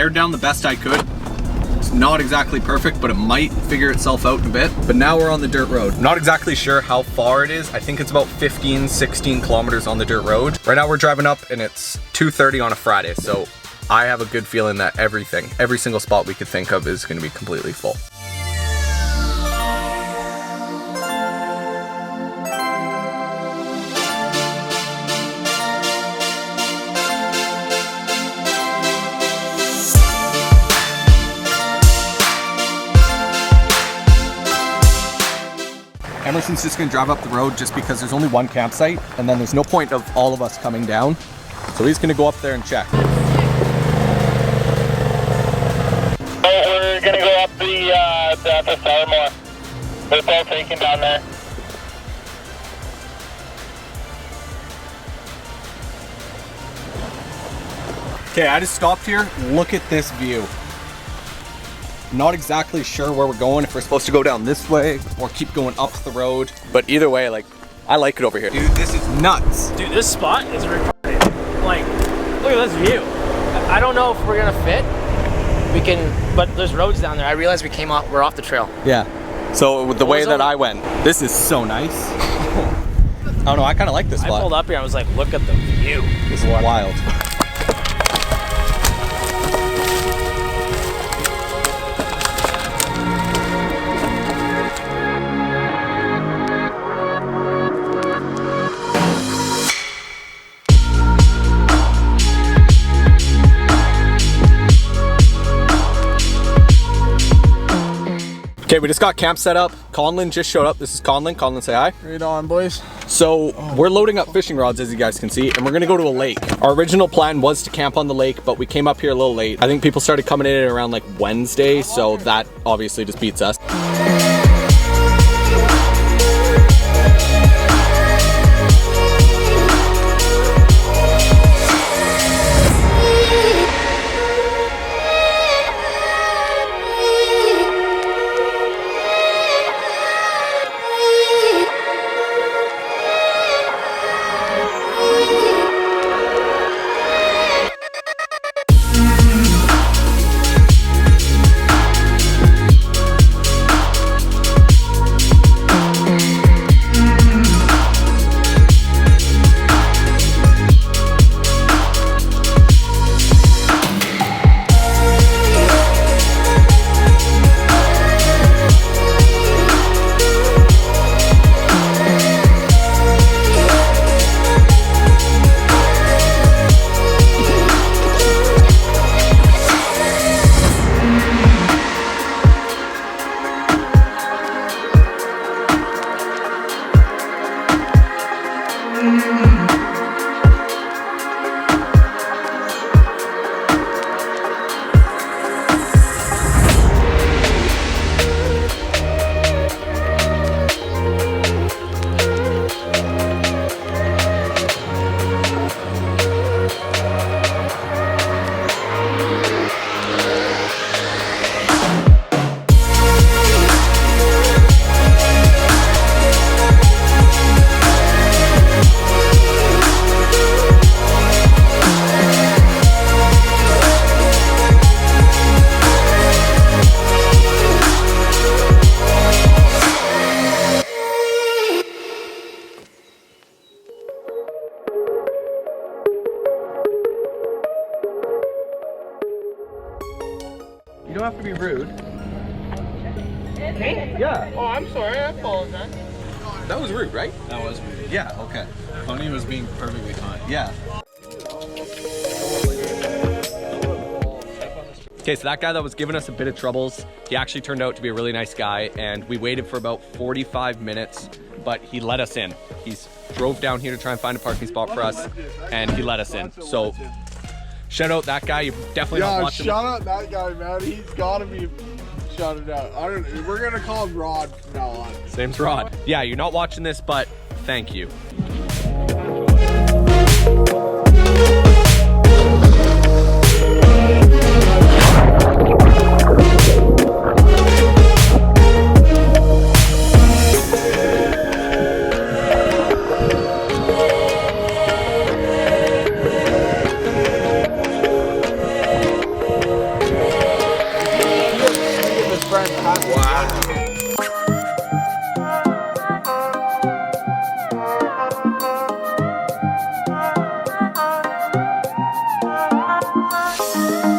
pared down the best I could. It's not exactly perfect, but it might figure itself out in a bit. But now we're on the dirt road. Not exactly sure how far it is. I think it's about 15, 16 kilometers on the dirt road. Right now we're driving up and it's 2:30 on a Friday. So I have a good feeling that every single spot we could think of is gonna be completely full. Emerson's just gonna drive up the road just because there's only one campsite and then there's no point of all of us coming down. So he's gonna go up there and check. We're gonna go up the Starmore. We're both taking down there. Okay, I just stopped here. Look at this view. Not exactly sure where we're going, if we're supposed to go down this way or keep going up the road. But either way, like, I like it over here. Dude, this is nuts. Dude, this spot is retarded. Like, look at this view. I don't know if we're gonna fit. We can, but there's roads down there. I realized we're off the trail. Yeah. So with the way that I went, this is so nice. I don't know, I kind of like this spot. I pulled up here, I was like, look at the view. This is wild. Okay, we just got camp set up. Conlon just showed up. This is Conlon. Conlon, say hi. Right on, boys. So we're loading up fishing rods, as you guys can see, and we're gonna go to a lake. Our original plan was to camp on the lake, but we came up here a little late. I think people started coming in around like Wednesday, so that obviously just beats us. You don't have to be rude. Me? Yeah. Oh, I'm sorry. I apologize. That was rude, right? That was weird. Yeah, okay. Tony was being perfectly fine. Yeah. Okay, so that guy that was giving us a bit of troubles, he actually turned out to be a really nice guy, and we waited for about 45 minutes, but he let us in. He's drove down here to try and find a parking spot for us, and he let us in. So shout out that guy. You definitely not watching. Shout out that guy, man. He's gotta be shouted out. We're gonna call him Rod from now on. His name's Rod. Yeah, you're not watching this, but thank you.